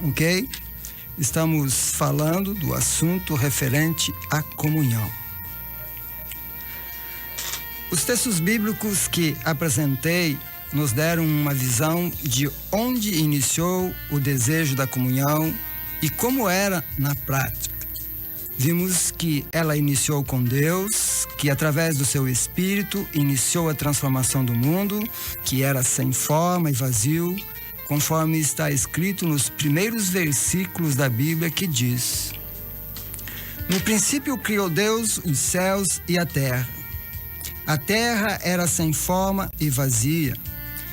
ok? Estamos falando do assunto referente à comunhão. Os textos bíblicos que apresentei nos deram uma visão de onde iniciou o desejo da comunhão e como era na prática. Vimos que ela iniciou com Deus, que através do seu Espírito iniciou a transformação do mundo, que era sem forma e vazio, conforme está escrito nos primeiros versículos da Bíblia, que diz: No princípio criou Deus os céus e a terra. A terra era sem forma e vazia.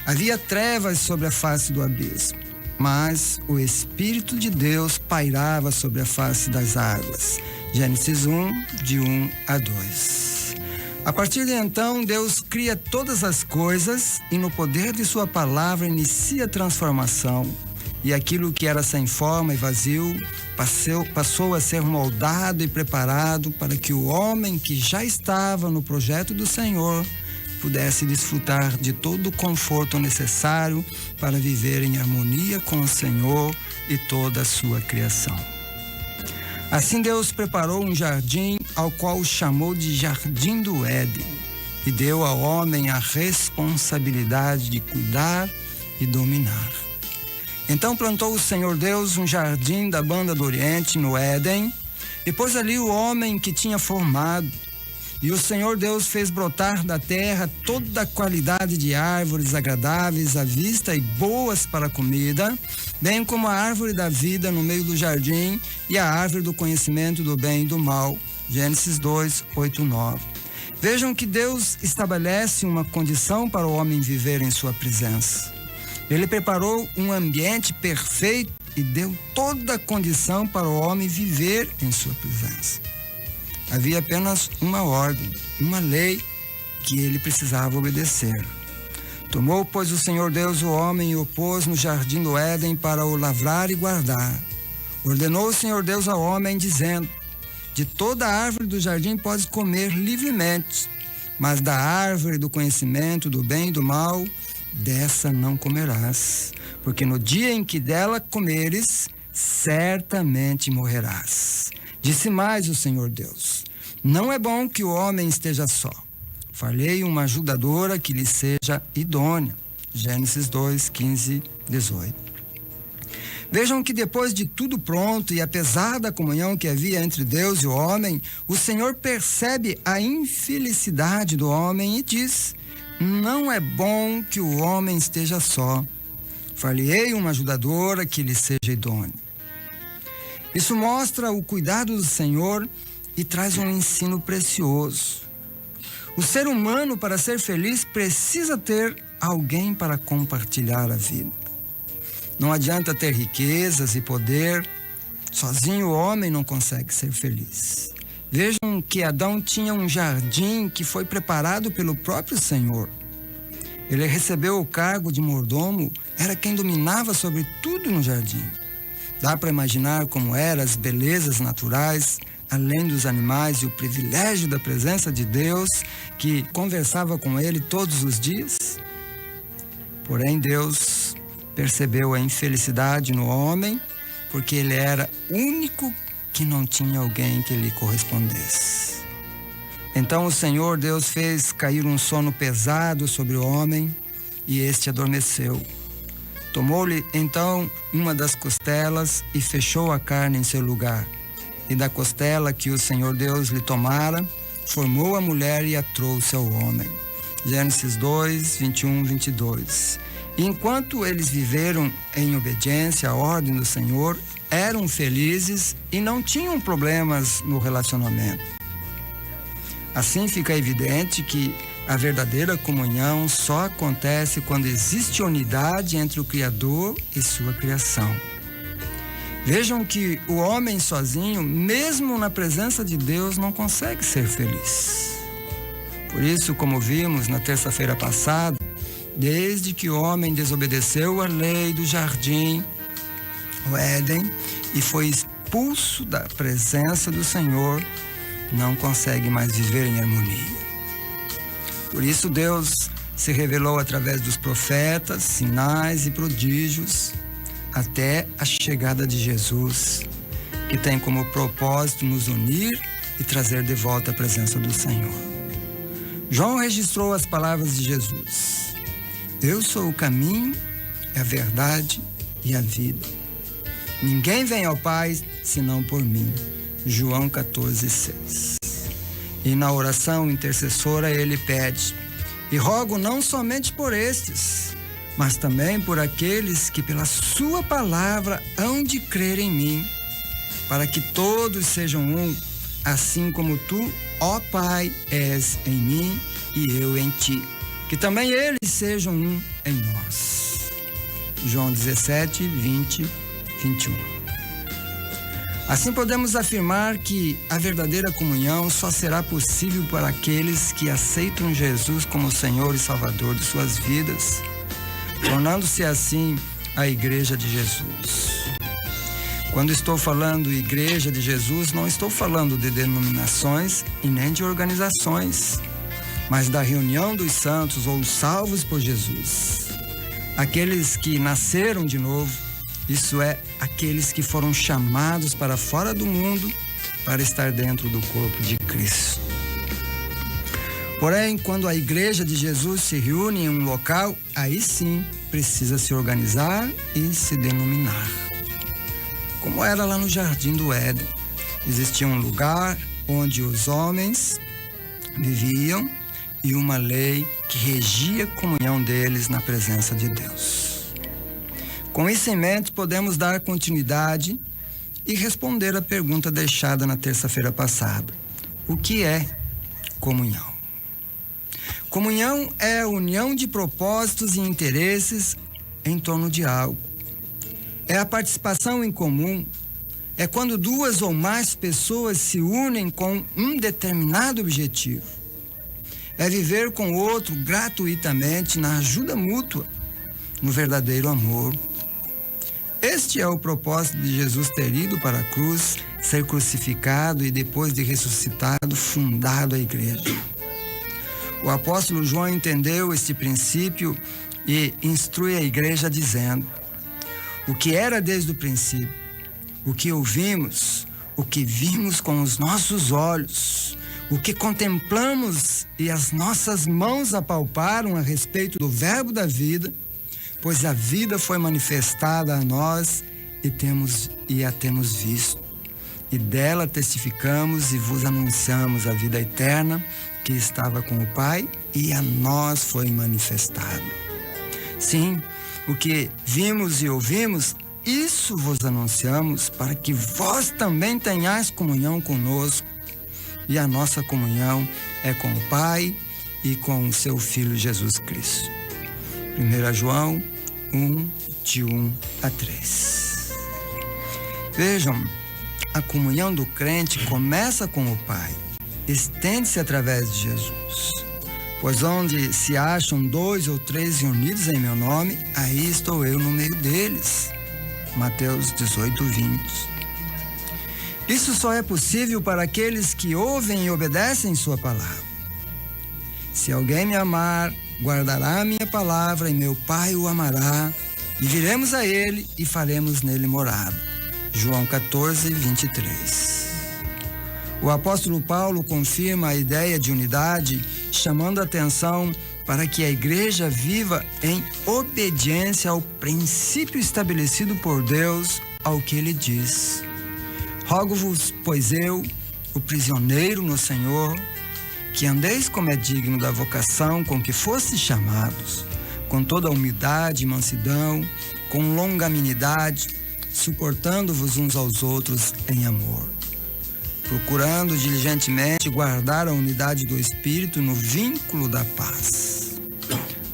Havia trevas sobre a face do abismo, mas o Espírito de Deus pairava sobre a face das águas. Gênesis 1, de 1 a 2. A partir de então, Deus cria todas as coisas e no poder de sua palavra inicia a transformação. E aquilo que era sem forma e vazio passou a ser moldado e preparado para que o homem que já estava no projeto do Senhor pudesse desfrutar de todo o conforto necessário para viver em harmonia com o Senhor e toda a sua criação. Assim Deus preparou um jardim ao qual chamou de Jardim do Éden e deu ao homem a responsabilidade de cuidar e dominar. Então plantou o Senhor Deus um jardim da banda do Oriente no Éden e pôs ali o homem que tinha formado. E o Senhor Deus fez brotar da terra toda a qualidade de árvores agradáveis à vista e boas para a comida, bem como a árvore da vida no meio do jardim e a árvore do conhecimento do bem e do mal. Gênesis 2, 8, 9. Vejam que Deus estabelece uma condição para o homem viver em sua presença. Ele preparou um ambiente perfeito e deu toda a condição para o homem viver em sua presença. Havia apenas uma ordem, uma lei que ele precisava obedecer. Tomou, pois, o Senhor Deus o homem e o pôs no jardim do Éden para o lavrar e guardar. Ordenou o Senhor Deus ao homem, dizendo: De toda a árvore do jardim podes comer livremente, mas da árvore do conhecimento do bem e do mal, dessa não comerás, porque no dia em que dela comeres, certamente morrerás. Disse mais o Senhor Deus: Não é bom que o homem esteja só. Far-lhe uma ajudadora que lhe seja idônea. Gênesis 2, 15, 18. Vejam que depois de tudo pronto e apesar da comunhão que havia entre Deus e o homem, o Senhor percebe a infelicidade do homem e diz: Não é bom que o homem esteja só. Far-lhe uma ajudadora que lhe seja idônea. Isso mostra o cuidado do Senhor e traz um ensino precioso. O ser humano, para ser feliz, precisa ter alguém para compartilhar a vida. Não adianta ter riquezas e poder. Sozinho o homem não consegue ser feliz. Vejam que Adão tinha um jardim que foi preparado pelo próprio Senhor. Ele recebeu o cargo de mordomo, era quem dominava sobre tudo no jardim. Dá para imaginar como eram as belezas naturais, além dos animais e o privilégio da presença de Deus, que conversava com ele todos os dias? Porém, Deus percebeu a infelicidade no homem, porque ele era único que não tinha alguém que lhe correspondesse. Então o Senhor Deus fez cair um sono pesado sobre o homem e este adormeceu. Tomou-lhe então uma das costelas e fechou a carne em seu lugar. E da costela que o Senhor Deus lhe tomara, formou a mulher e a trouxe ao homem. Gênesis 2, 21, 22. E enquanto eles viveram em obediência à ordem do Senhor, eram felizes e não tinham problemas no relacionamento. Assim fica evidente que a verdadeira comunhão só acontece quando existe unidade entre o Criador e sua criação. Vejam que o homem sozinho, mesmo na presença de Deus, não consegue ser feliz. Por isso, como vimos na terça-feira passada, desde que o homem desobedeceu a lei do jardim, o Éden, e foi expulso da presença do Senhor, não consegue mais viver em harmonia. Por isso Deus se revelou através dos profetas, sinais e prodígios, até a chegada de Jesus, que tem como propósito nos unir e trazer de volta a presença do Senhor. João registrou as palavras de Jesus: eu sou o caminho, a verdade e a vida. Ninguém vem ao Pai senão por mim. João 14:6. E na oração intercessora ele pede: e rogo não somente por estes, mas também por aqueles que pela sua palavra hão de crer em mim, para que todos sejam um, assim como tu, ó Pai, és em mim e eu em ti, que também eles sejam um em nós. João 17, 20, 21. Assim podemos afirmar que a verdadeira comunhão só será possível para aqueles que aceitam Jesus como Senhor e Salvador de suas vidas, tornando-se assim a Igreja de Jesus. Quando estou falando Igreja de Jesus, não estou falando de denominações e nem de organizações, mas da reunião dos santos ou salvos por Jesus. Aqueles que nasceram de novo, isso é, aqueles que foram chamados para fora do mundo para estar dentro do corpo de Cristo. Porém, quando a Igreja de Jesus se reúne em um local, aí sim precisa se organizar e se denominar. Como era lá no Jardim do Éden, existia um lugar onde os homens viviam e uma lei que regia a comunhão deles na presença de Deus. Com isso em mente, podemos dar continuidade e responder a pergunta deixada na terça-feira passada: o que é comunhão? Comunhão é a união de propósitos e interesses em torno de algo. É a participação em comum. É quando duas ou mais pessoas se unem com um determinado objetivo. É viver com o outro gratuitamente na ajuda mútua, no verdadeiro amor. Este é o propósito de Jesus ter ido para a cruz, ser crucificado e depois de ressuscitado, fundado a igreja. O apóstolo João entendeu este princípio e instrui a igreja dizendo: o que era desde o princípio, o que ouvimos, o que vimos com os nossos olhos, o que contemplamos e as nossas mãos apalparam a respeito do Verbo da vida, pois a vida foi manifestada a nós e a temos visto. E dela testificamos e vos anunciamos a vida eterna que estava com o Pai e a nós foi manifestado. Sim, o que vimos e ouvimos, isso vos anunciamos, para que vós também tenhais comunhão conosco. E a nossa comunhão é com o Pai e com o seu Filho Jesus Cristo. 1 João 1, de 1 a 3. Vejam, a comunhão do crente começa com o Pai, estende-se através de Jesus. Pois onde se acham 2 ou 3 reunidos em meu nome, aí estou eu no meio deles. Mateus 18, 20. Isso só é possível para aqueles que ouvem e obedecem sua palavra. Se alguém me amar, guardará a minha palavra e meu Pai o amará, e viremos a ele e faremos nele morada. João 14, 23. O apóstolo Paulo confirma a ideia de unidade, chamando a atenção para que a igreja viva em obediência ao princípio estabelecido por Deus, ao que ele diz: rogo-vos, pois eu, o prisioneiro no Senhor, que andeis como é digno da vocação com que fostes chamados, com toda humildade e mansidão, com longanimidade, suportando-vos uns aos outros em amor, procurando diligentemente guardar a unidade do Espírito no vínculo da paz.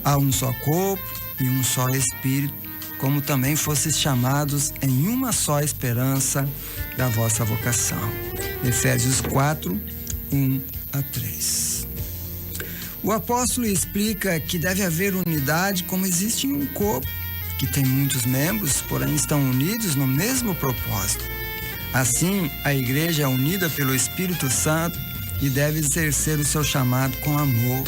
Há um só corpo e um só Espírito, como também fostes chamados em uma só esperança da vossa vocação. Efésios 4, 1 a 3. O apóstolo explica que deve haver unidade como existe em um corpo, que tem muitos membros, porém estão unidos no mesmo propósito. Assim, a igreja é unida pelo Espírito Santo e deve exercer o seu chamado com amor.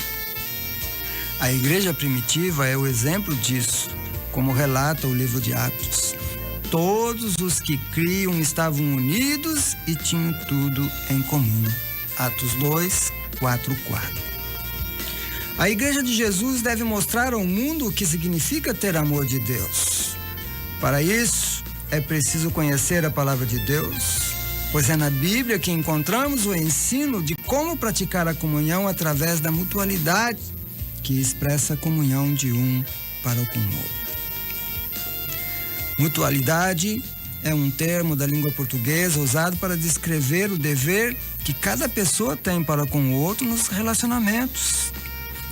A igreja primitiva é o exemplo disso, como relata o livro de Atos. todos os que criam estavam unidos e tinham tudo em comum. Atos 2, 4. A Igreja de Jesus deve mostrar ao mundo o que significa ter amor de Deus. Para isso, é preciso conhecer a palavra de Deus, pois é na Bíblia que encontramos o ensino de como praticar a comunhão através da mutualidade, que expressa a comunhão de um para com o outro. Mutualidade é um termo da língua portuguesa usado para descrever o dever que cada pessoa tem para com o outro nos relacionamentos.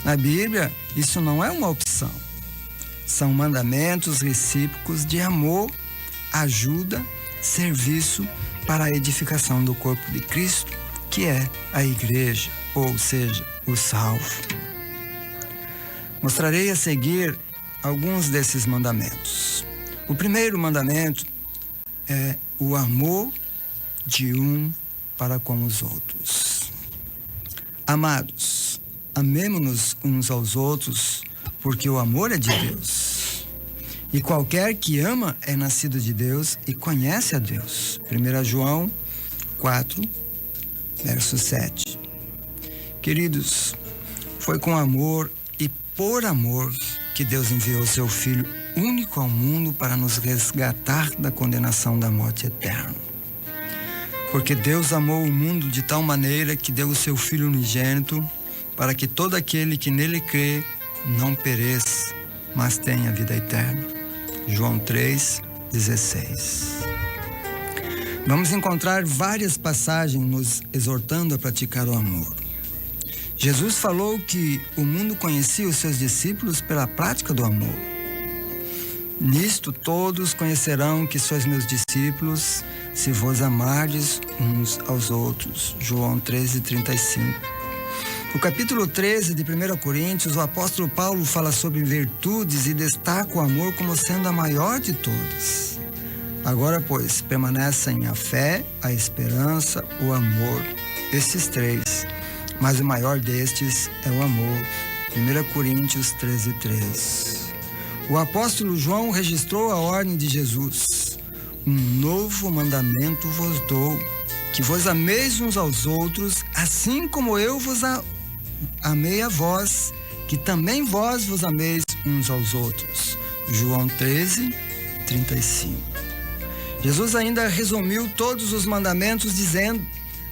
Na Bíblia, isso não é uma opção. São mandamentos recíprocos de amor, ajuda, serviço para a edificação do corpo de Cristo, que é a igreja, ou seja, o salvo. Mostrarei a seguir alguns desses mandamentos. O primeiro mandamento é o amor de um para com os outros. Amados, amemo-nos uns aos outros, porque o amor é de Deus. E qualquer que ama é nascido de Deus e conhece a Deus. 1 João 4, verso 7. Queridos, foi com amor e por amor que Deus enviou seu Filho único ao mundo para nos resgatar da condenação da morte eterna. Porque Deus amou o mundo de tal maneira que deu o seu Filho unigênito para que todo aquele que nele crê não pereça, mas tenha vida eterna. João 3:16. Vamos encontrar várias passagens nos exortando a praticar o amor. Jesus falou que o mundo conhecia os seus discípulos pela prática do amor. Nisto todos conhecerão que sois meus discípulos, se vos amardes uns aos outros. João 13:35. No capítulo 13 de 1 Coríntios, o apóstolo Paulo fala sobre virtudes e destaca o amor como sendo a maior de todas. Agora, pois, permanecem a fé, a esperança, o amor, esses três, mas o maior destes é o amor. 1 Coríntios 13:3. O apóstolo João registrou a ordem de Jesus. Um novo mandamento vos dou, que vos ameis uns aos outros, assim como eu vos amei a vós, que também vós vos ameis uns aos outros. João 13:35. Jesus ainda resumiu todos os mandamentos dizendo: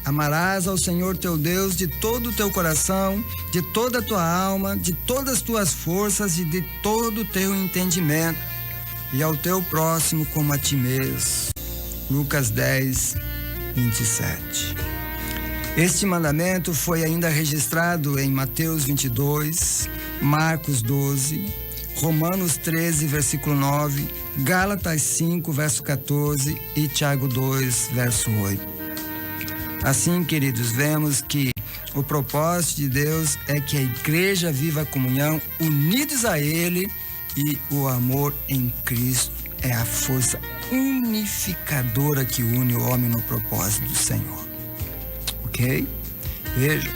amarás ao Senhor teu Deus de todo o teu coração, de toda a tua alma, de todas as tuas forças e de todo o teu entendimento, e ao teu próximo como a ti mesmo. Lucas 10:27. Este mandamento foi ainda registrado em Mateus 22, Marcos 12, Romanos 13, versículo 9, Gálatas 5, verso 14 e Tiago 2, verso 8. Assim, queridos, vemos que o propósito de Deus é que a igreja viva a comunhão unidos a Ele, e o amor em Cristo é a força unificadora que une o homem no propósito do Senhor. Ok? Veja,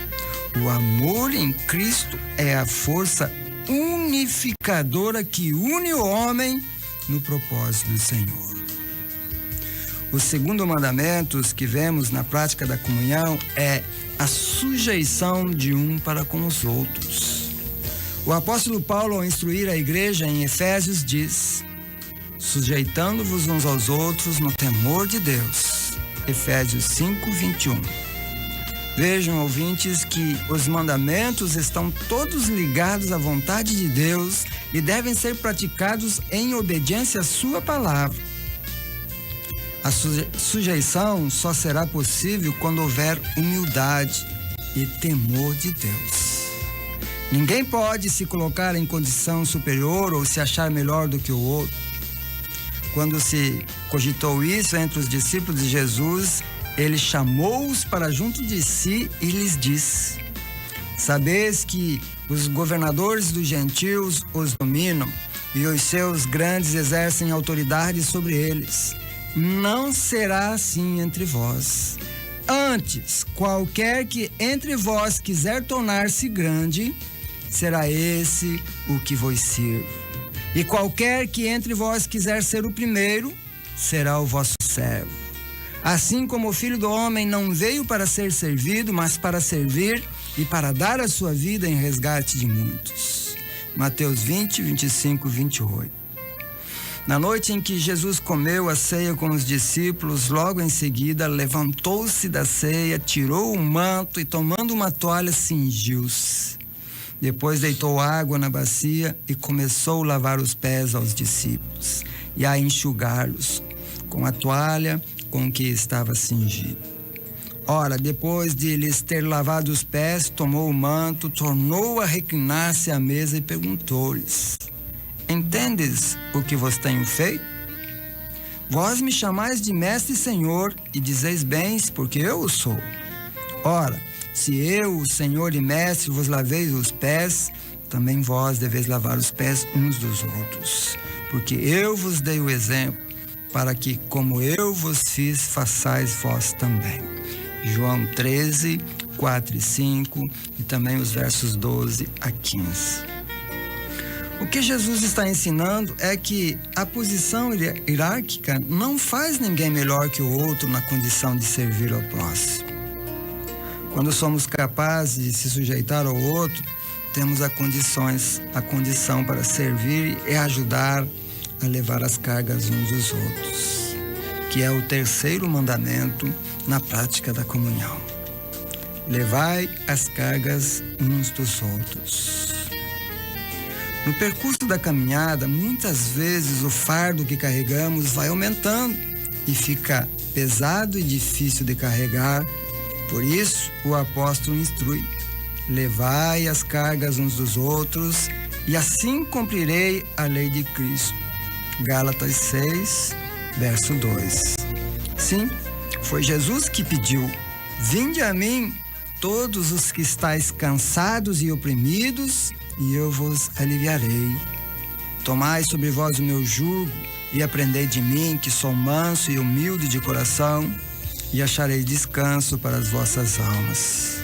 o amor em Cristo é a força unificadora que une o homem no propósito do Senhor. O segundo mandamento que vemos na prática da comunhão é a sujeição de um para com os outros. O apóstolo Paulo, ao instruir a igreja em Efésios, diz: sujeitando-vos uns aos outros no temor de Deus. Efésios 5:21. Vejam, ouvintes, que os mandamentos estão todos ligados à vontade de Deus e devem ser praticados em obediência à sua palavra. A sujeição só será possível quando houver humildade e temor de Deus. Ninguém pode se colocar em condição superior ou se achar melhor do que o outro. Quando se cogitou isso entre os discípulos de Jesus, ele chamou-os para junto de si e lhes disse: sabeis que os governadores dos gentios os dominam e os seus grandes exercem autoridade sobre eles. Não será assim entre vós. Antes, qualquer que entre vós quiser tornar-se grande, será esse o que vos sirva. E qualquer que entre vós quiser ser o primeiro, será o vosso servo. Assim como o Filho do Homem não veio para ser servido, mas para servir e para dar a sua vida em resgate de muitos. Mateus 20, 25, 28. Na noite em que Jesus comeu a ceia com os discípulos, logo em seguida levantou-se da ceia, tirou o manto e, tomando uma toalha, cingiu-se. Depois deitou água na bacia e começou a lavar os pés aos discípulos e a enxugá-los com a toalha com que estava cingido. Ora, depois de lhes ter lavado os pés, tomou o manto, tornou a reclinar-se à mesa e perguntou-lhes: Entendes o que vos tenho feito? Vós me chamais de mestre e senhor, e dizeis bem, porque eu o sou. Ora, se eu, o Senhor e mestre, vos lavei os pés, também vós deveis lavar os pés uns dos outros. Porque eu vos dei o exemplo, para que, como eu vos fiz, façais vós também. João 13, 4 e 5, e também os versos 12 a 15. O que Jesus está ensinando é que a posição hierárquica não faz ninguém melhor que o outro na condição de servir ao próximo. Quando somos capazes de se sujeitar ao outro, temos a condição para servir e ajudar a levar as cargas uns dos outros, que é o terceiro mandamento na prática da comunhão. Levai as cargas uns dos outros. No percurso da caminhada, muitas vezes o fardo que carregamos vai aumentando e fica pesado e difícil de carregar. Por isso, o apóstolo instrui: levai as cargas uns dos outros, e assim cumprirei a lei de Cristo. Gálatas 6, verso 2. Sim, foi Jesus que pediu: vinde a mim, todos os que estáis cansados e oprimidos, e eu vos aliviarei. Tomai sobre vós o meu jugo, e aprendei de mim, que sou manso e humilde de coração, e acharei descanso para as vossas almas.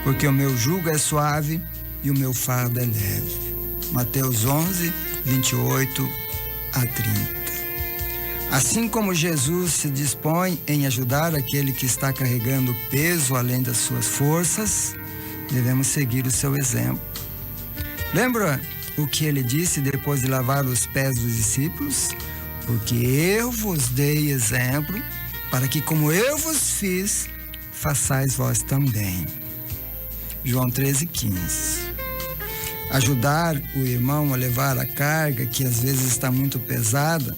Porque o meu jugo é suave e o meu fardo é leve. Mateus 11, 28 a 30. Assim como Jesus se dispõe em ajudar aquele que está carregando peso além das suas forças, devemos seguir o seu exemplo. Lembra o que ele disse depois de lavar os pés dos discípulos? Porque eu vos dei exemplo, para que como eu vos fiz, façais vós também. João 13, 15. Ajudar o irmão a levar a carga que às vezes está muito pesada.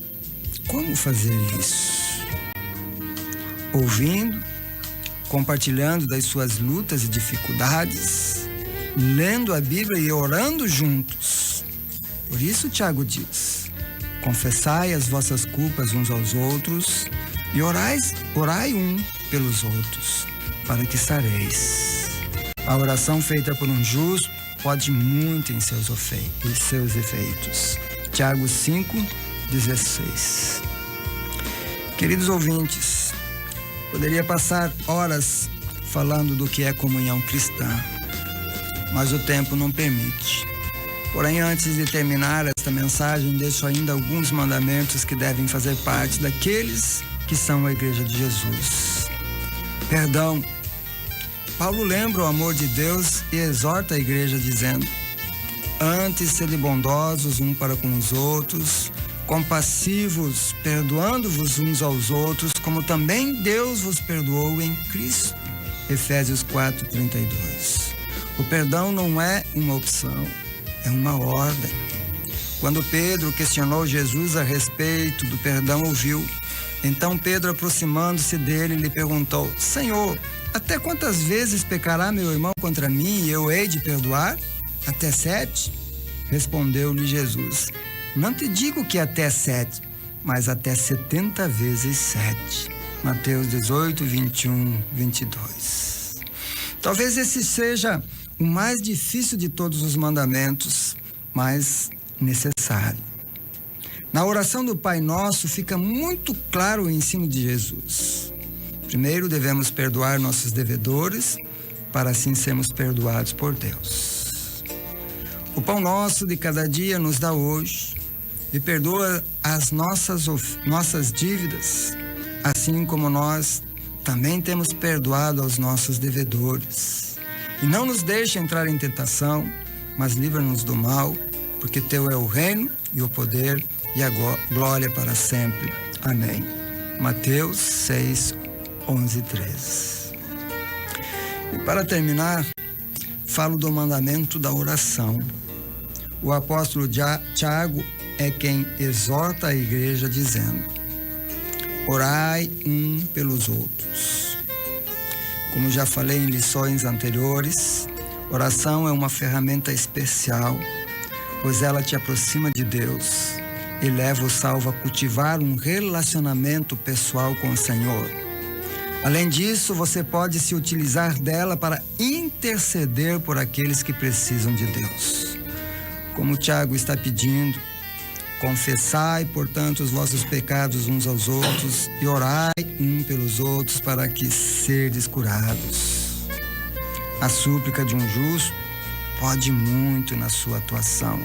Como fazer isso? Ouvindo, compartilhando das suas lutas e dificuldades, lendo a Bíblia e orando juntos. Por isso Tiago diz: confessai as vossas culpas uns aos outros e orai um pelos outros, para que sareis. A oração feita por um justo pode muito em seus efeitos. Tiago 5, 16. Queridos ouvintes, poderia passar horas falando do que é comunhão cristã, mas o tempo não permite. Porém, antes de terminar esta mensagem, deixo ainda alguns mandamentos que devem fazer parte daqueles que são a Igreja de Jesus. Perdão. Paulo lembra o amor de Deus e exorta a igreja dizendo: antes sede bondosos um para com os outros, compassivos, perdoando-vos uns aos outros, como também Deus vos perdoou em Cristo. Efésios 4:32. O perdão não é uma opção, é uma ordem. Quando Pedro questionou Jesus a respeito do perdão, ouviu. Então Pedro, aproximando-se dele, lhe perguntou: Senhor, até quantas vezes pecará meu irmão contra mim e eu hei de perdoar? Até 7? Respondeu-lhe Jesus: não te digo que até 7, mas até 70 vezes 7. Mateus 18, 21, 22. Talvez esse seja o mais difícil de todos os mandamentos, mas necessário. Na oração do Pai Nosso fica muito claro o ensino de Jesus. Primeiro, devemos perdoar nossos devedores, para assim sermos perdoados por Deus. O pão nosso de cada dia nos dá hoje. e perdoa as nossas dívidas, assim como nós também temos perdoado aos nossos devedores. E não nos deixe entrar em tentação, mas livra-nos do mal, porque teu é o reino e o poder e a glória para sempre. Amém. Mateus 6, 11 e 13. E para terminar, falo do mandamento da oração. O apóstolo Tiago é quem exorta a igreja dizendo: orai um pelos outros. Como já falei em lições anteriores, oração é uma ferramenta especial, pois ela te aproxima de Deus e leva o salvo a cultivar um relacionamento pessoal com o Senhor. Além disso, você pode se utilizar dela para interceder por aqueles que precisam de Deus. Como Tiago está pedindo, confessai, portanto, os vossos pecados uns aos outros e orai um pelos outros para que serdes curados. A súplica de um justo pode muito na sua atuação.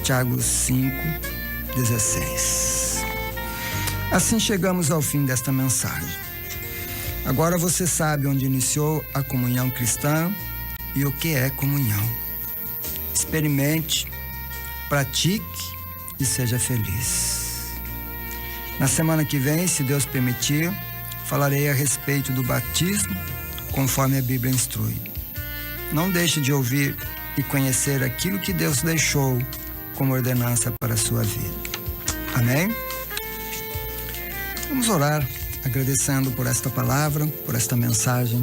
Tiago 5:16. Assim chegamos ao fim desta mensagem. Agora você sabe onde iniciou a comunhão cristã e o que é comunhão. Experimente, pratique e seja feliz. Na semana que vem, se Deus permitir, falarei a respeito do batismo, conforme a Bíblia instrui. Não deixe de ouvir e conhecer aquilo que Deus deixou como ordenança para a sua vida. Amém? Vamos orar, agradecendo por esta palavra, por esta mensagem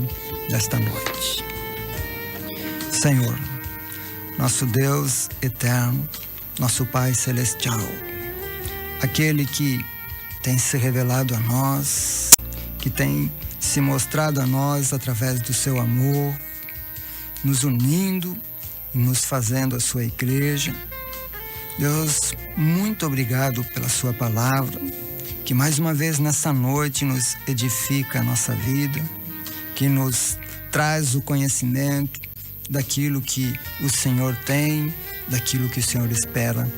desta noite. Senhor, nosso Deus eterno, nosso Pai celestial, aquele que tem se revelado a nós, que tem se mostrado a nós através do seu amor, nos unindo e nos fazendo a sua igreja. Deus, muito obrigado pela sua palavra, que mais uma vez nessa noite nos edifica a nossa vida, que nos traz o conhecimento daquilo que o Senhor tem, daquilo que o Senhor espera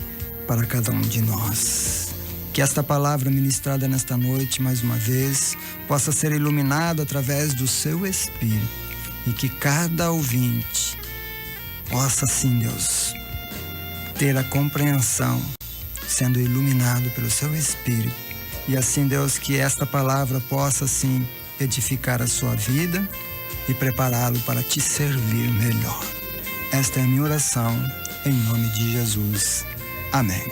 para cada um de nós. Que esta palavra ministrada nesta noite, mais uma vez, possa ser iluminada através do seu Espírito e que cada ouvinte possa, sim, Deus, ter a compreensão, sendo iluminado pelo seu Espírito. E assim, Deus, que esta palavra possa, sim, edificar a sua vida e prepará-lo para te servir melhor. Esta é a minha oração, em nome de Jesus. Amém.